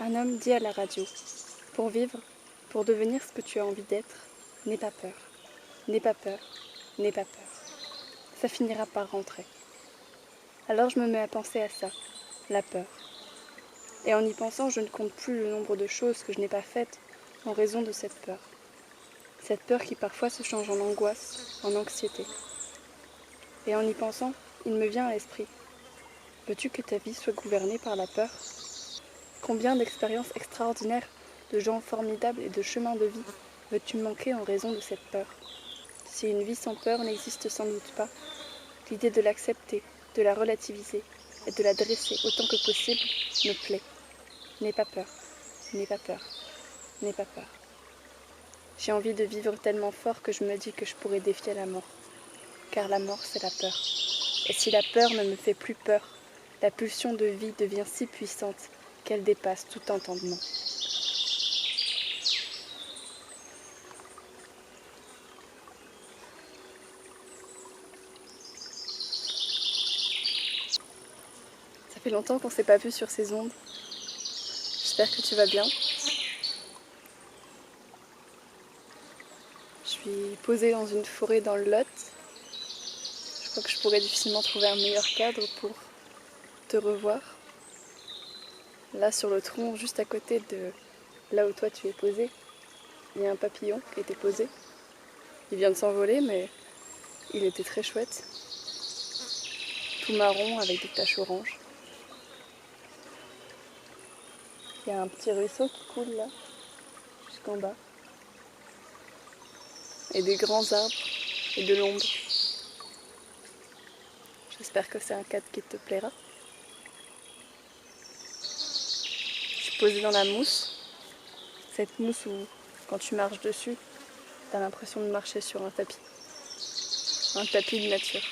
Un homme dit à la radio, pour vivre, pour devenir ce que tu as envie d'être, n'aie pas peur, n'aie pas peur, n'aie pas peur. Ça finira par rentrer. Alors je me mets à penser à ça, la peur. Et en y pensant, je ne compte plus le nombre de choses que je n'ai pas faites en raison de cette peur. Cette peur qui parfois se change en angoisse, en anxiété. Et en y pensant, il me vient à l'esprit. Veux-tu que ta vie soit gouvernée par la peur ? Combien d'expériences extraordinaires, de gens formidables et de chemins de vie veux-tu manquer en raison de cette peur ? Si une vie sans peur n'existe sans doute pas, l'idée de l'accepter, de la relativiser et de la dresser autant que possible me plaît. N'aie pas peur, n'aie pas peur, n'aie pas peur. J'ai envie de vivre tellement fort que je me dis que je pourrais défier la mort. Car la mort, c'est la peur. Et si la peur ne me fait plus peur, la pulsion de vie devient si puissante qu'elle dépasse tout entendement. Ça fait longtemps qu'on ne s'est pas vu sur ces ondes. J'espère que tu vas bien. Je suis posée dans une forêt dans le Lot. Je crois que je pourrais difficilement trouver un meilleur cadre pour te revoir. Là, sur le tronc, juste à côté de là où toi tu es posé, il y a un papillon qui a été posé. Il vient de s'envoler, mais il était très chouette. Tout marron avec des taches oranges. Il y a un petit ruisseau qui coule là, jusqu'en bas. Et des grands arbres et de l'ombre. J'espère que c'est un cadre qui te plaira. Je suis posée dans la mousse. Cette mousse où, quand tu marches dessus, t'as l'impression de marcher sur un tapis. Un tapis de nature.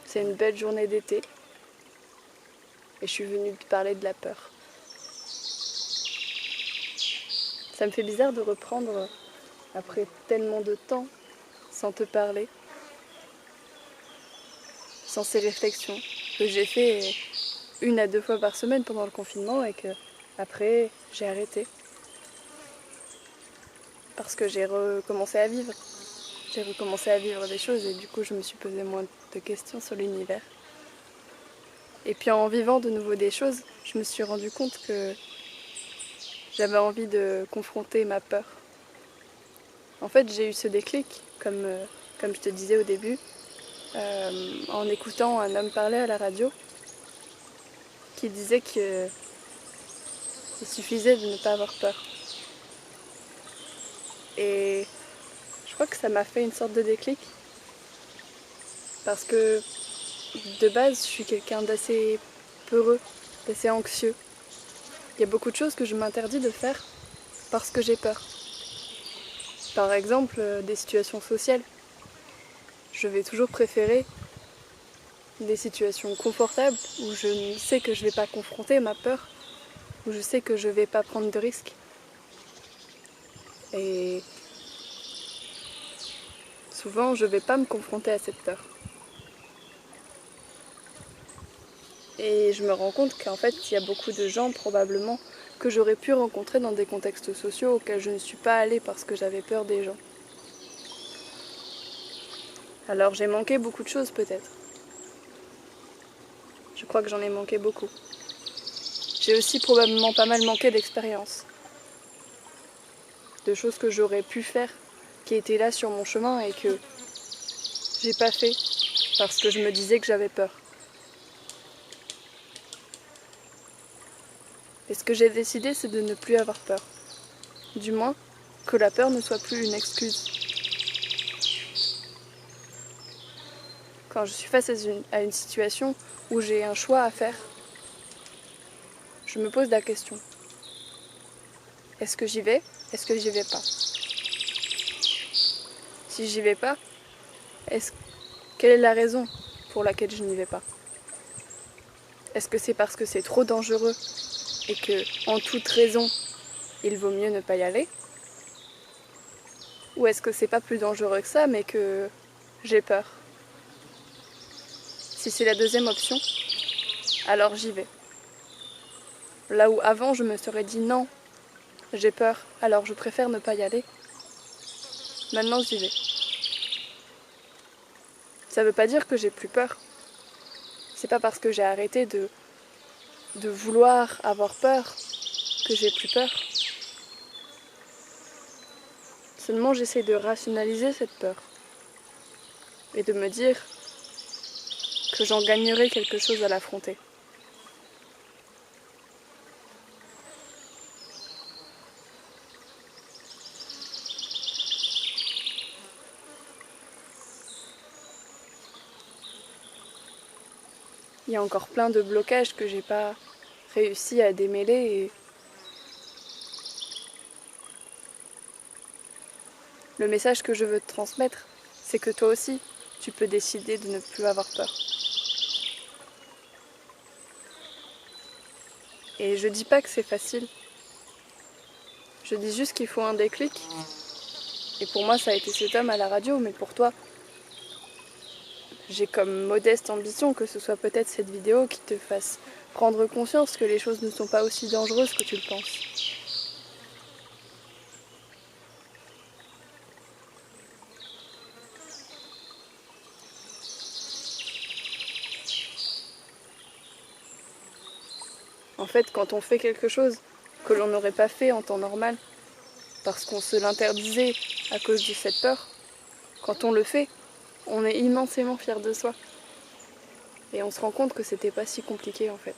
C'est une belle journée d'été. Et je suis venue te parler de la peur. Ça me fait bizarre de reprendre, après tellement de temps, sans te parler, sans ces réflexions que j'ai fait 1 à 2 fois par semaine pendant le confinement et que après j'ai arrêté. Parce que j'ai recommencé à vivre. J'ai recommencé à vivre des choses et du coup je me suis posé moins de questions sur l'univers. Et puis en vivant de nouveau des choses, je me suis rendu compte que j'avais envie de confronter ma peur. En fait, j'ai eu ce déclic, comme je te disais au début, en écoutant un homme parler à la radio, qui disait qu'il suffisait de ne pas avoir peur. Et je crois que ça m'a fait une sorte de déclic, parce que de base, je suis quelqu'un d'assez peureux, d'assez anxieux. Il y a beaucoup de choses que je m'interdis de faire parce que j'ai peur. Par exemple, des situations sociales. Je vais toujours préférer des situations confortables où je sais que je ne vais pas confronter ma peur, où je sais que je ne vais pas prendre de risques. Et souvent, je ne vais pas me confronter à cette peur. Et je me rends compte qu'en fait, il y a beaucoup de gens probablement que j'aurais pu rencontrer dans des contextes sociaux auxquels je ne suis pas allée parce que j'avais peur des gens. Alors j'ai manqué beaucoup de choses peut-être. Je crois que j'en ai manqué beaucoup. J'ai aussi probablement pas mal manqué d'expérience. De choses que j'aurais pu faire, qui étaient là sur mon chemin et que j'ai pas fait parce que je me disais que j'avais peur. Et ce que j'ai décidé, c'est de ne plus avoir peur. Du moins, que la peur ne soit plus une excuse. Quand je suis face à une situation où j'ai un choix à faire, je me pose la question. Est-ce que j'y vais ? Est-ce que j'y vais pas ? Si j'y vais pas, quelle est la raison pour laquelle je n'y vais pas ? Est-ce que c'est parce que c'est trop dangereux et que, en toute raison, il vaut mieux ne pas y aller ? Ou est-ce que c'est pas plus dangereux que ça, mais que j'ai peur ? Si c'est la deuxième option, alors j'y vais. Là où avant je me serais dit non, j'ai peur, alors je préfère ne pas y aller. Maintenant j'y vais. Ça veut pas dire que j'ai plus peur. C'est pas parce que j'ai arrêté de vouloir avoir peur que j'ai plus peur. Seulement j'essaie de rationaliser cette peur et de me dire que j'en gagnerai quelque chose à l'affronter. Il y a encore plein de blocages que j'ai pas réussi à démêler et le message que je veux te transmettre, c'est que toi aussi, tu peux décider de ne plus avoir peur. Et je dis pas que c'est facile. Je dis juste qu'il faut un déclic. Et pour moi, ça a été cet homme à la radio, mais pour toi, j'ai comme modeste ambition que ce soit peut-être cette vidéo qui te fasse prendre conscience que les choses ne sont pas aussi dangereuses que tu le penses. En fait, quand on fait quelque chose que l'on n'aurait pas fait en temps normal, parce qu'on se l'interdisait à cause de cette peur, quand on le fait, on est immensément fier de soi. Et on se rend compte que c'était pas si compliqué en fait.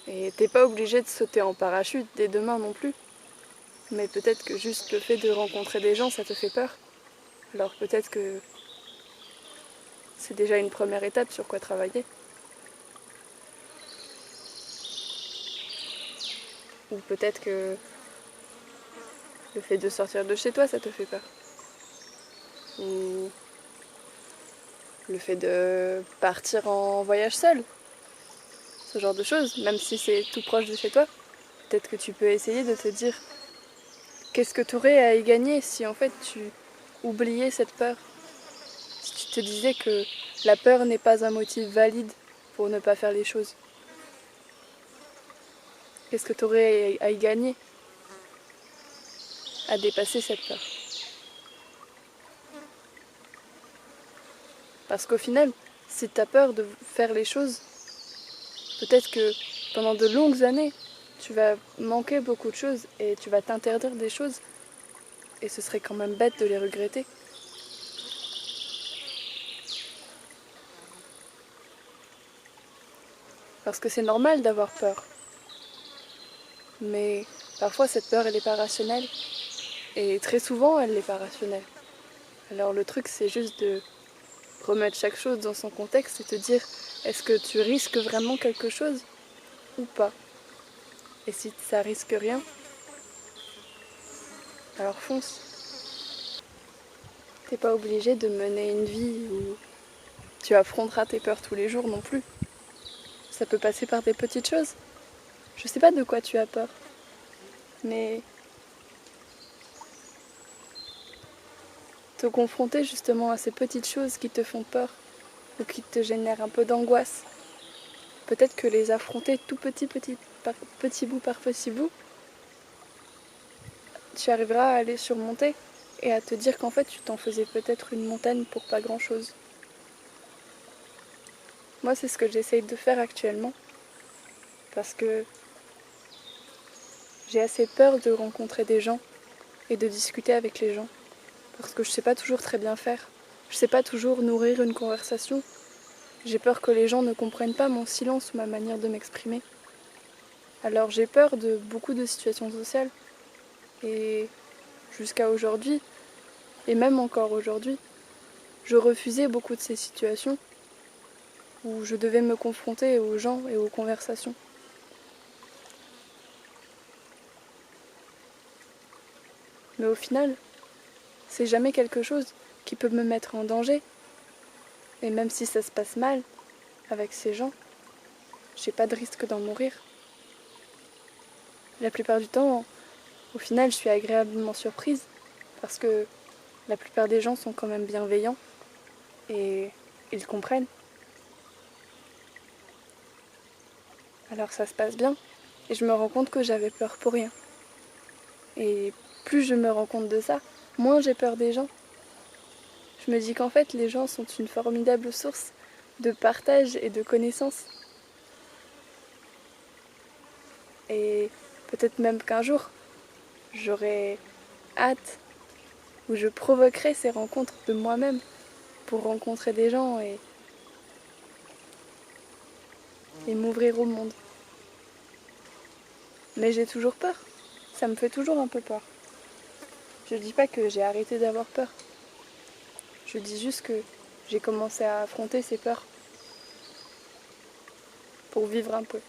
Et t'es pas obligé de sauter en parachute dès demain non plus. Mais peut-être que juste le fait de rencontrer des gens, ça te fait peur. Alors peut-être que c'est déjà une première étape sur quoi travailler. Ou peut-être que le fait de sortir de chez toi, ça te fait peur. Ou le fait de partir en voyage seul. Ce genre de choses, même si c'est tout proche de chez toi. Peut-être que tu peux essayer de te dire qu'est-ce que tu aurais à y gagner si en fait tu oubliais cette peur. Si tu te disais que la peur n'est pas un motif valide pour ne pas faire les choses. Qu'est-ce que tu aurais à y gagner à dépasser cette peur? Parce qu'au final, si tu as peur de faire les choses, peut-être que pendant de longues années, tu vas manquer beaucoup de choses et tu vas t'interdire des choses et ce serait quand même bête de les regretter. Parce que c'est normal d'avoir peur. Mais parfois cette peur elle n'est pas rationnelle et très souvent elle n'est pas rationnelle. Alors le truc c'est juste de remettre chaque chose dans son contexte et te dire est-ce que tu risques vraiment quelque chose ou pas. Et si ça risque rien, alors fonce. T'es pas obligé de mener une vie où tu affronteras tes peurs tous les jours non plus. Ça peut passer par des petites choses. Je sais pas de quoi tu as peur, mais te confronter justement à ces petites choses qui te font peur ou qui te génèrent un peu d'angoisse. Peut-être que les affronter tout petit bout par petit bout, tu arriveras à les surmonter et à te dire qu'en fait tu t'en faisais peut-être une montagne pour pas grand-chose. Moi c'est ce que j'essaye de faire actuellement parce que j'ai assez peur de rencontrer des gens et de discuter avec les gens parce que je sais pas toujours très bien faire. Je sais pas toujours nourrir une conversation. J'ai peur que les gens ne comprennent pas mon silence ou ma manière de m'exprimer. Alors j'ai peur de beaucoup de situations sociales. Et jusqu'à aujourd'hui, et même encore aujourd'hui, je refusais beaucoup de ces situations où je devais me confronter aux gens et aux conversations. Mais au final, c'est jamais quelque chose qui peut me mettre en danger. Et même si ça se passe mal avec ces gens, j'ai pas de risque d'en mourir. La plupart du temps, au final, je suis agréablement surprise parce que la plupart des gens sont quand même bienveillants et ils comprennent. Alors ça se passe bien et je me rends compte que j'avais peur pour rien. Et plus je me rends compte de ça, moins j'ai peur des gens. Je me dis qu'en fait les gens sont une formidable source de partage et de connaissances. Et peut-être même qu'un jour, j'aurai hâte ou je provoquerai ces rencontres de moi-même pour rencontrer des gens et m'ouvrir au monde. Mais j'ai toujours peur. Ça me fait toujours un peu peur. Je dis pas que j'ai arrêté d'avoir peur. Je dis juste que j'ai commencé à affronter ces peurs pour vivre un peu.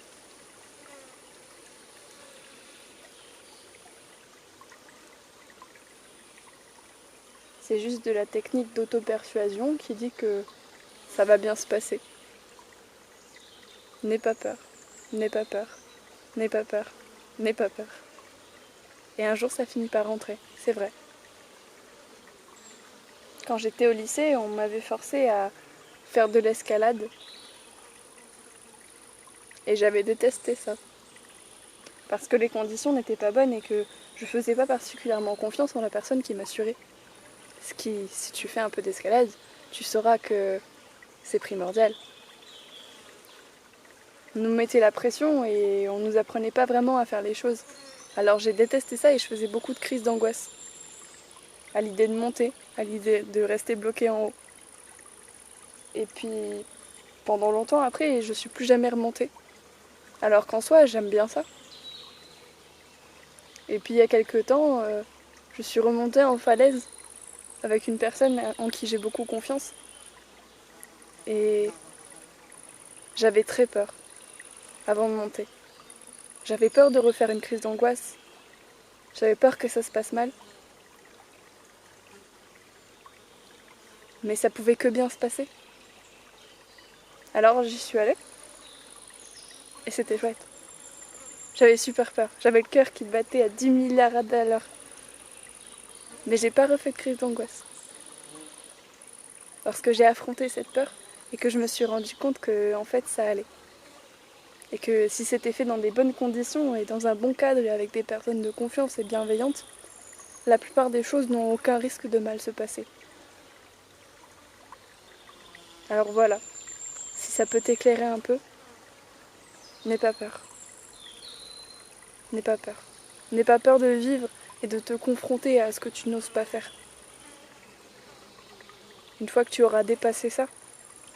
C'est juste de la technique d'auto-persuasion qui dit que ça va bien se passer. N'aie pas peur, n'aie pas peur, n'aie pas peur, n'aie pas peur. Et un jour ça finit par rentrer, c'est vrai. Quand j'étais au lycée, on m'avait forcé à faire de l'escalade. Et j'avais détesté ça. Parce que les conditions n'étaient pas bonnes et que je faisais pas particulièrement confiance en la personne qui m'assurait. Ce qui, si tu fais un peu d'escalade, tu sauras que c'est primordial. On nous mettait la pression et on nous apprenait pas vraiment à faire les choses. Alors j'ai détesté ça et je faisais beaucoup de crises d'angoisse. À l'idée de monter, à l'idée de rester bloqué en haut. Et puis pendant longtemps après, je suis plus jamais remontée. Alors qu'en soi, j'aime bien ça. Et puis il y a quelques temps, je suis remontée en falaise avec une personne en qui j'ai beaucoup confiance. Et j'avais très peur avant de monter. J'avais peur de refaire une crise d'angoisse. J'avais peur que ça se passe mal. Mais ça pouvait que bien se passer. Alors j'y suis allée. Et c'était chouette. J'avais super peur. J'avais le cœur qui battait à 10 milliards à l'heure. Mais j'ai pas refait de crise d'angoisse. Parce que j'ai affronté cette peur et que je me suis rendu compte que en fait ça allait. Et que si c'était fait dans des bonnes conditions et dans un bon cadre et avec des personnes de confiance et bienveillantes, la plupart des choses n'ont aucun risque de mal se passer. Alors voilà, si ça peut t'éclairer un peu, n'aie pas peur. N'aie pas peur. N'aie pas peur de vivre et de te confronter à ce que tu n'oses pas faire. Une fois que tu auras dépassé ça,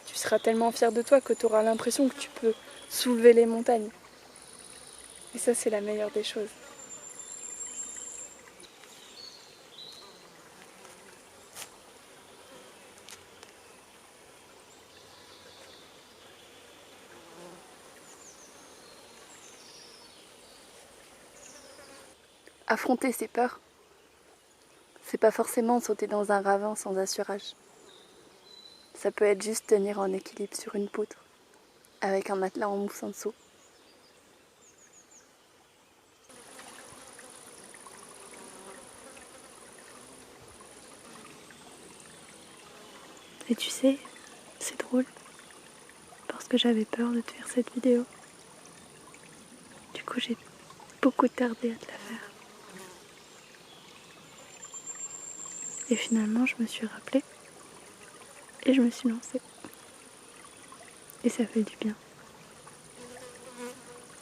tu seras tellement fier de toi que tu auras l'impression que tu peux soulever les montagnes. Et ça, c'est la meilleure des choses. Affronter ses peurs, c'est pas forcément sauter dans un ravin sans assurage. Ça peut être juste tenir en équilibre sur une poutre, avec un matelas en mousse en dessous. Et tu sais, c'est drôle, parce que j'avais peur de te faire cette vidéo. Du coup, j'ai beaucoup tardé à te la faire. Et finalement, je me suis rappelée et je me suis lancée. Et ça fait du bien.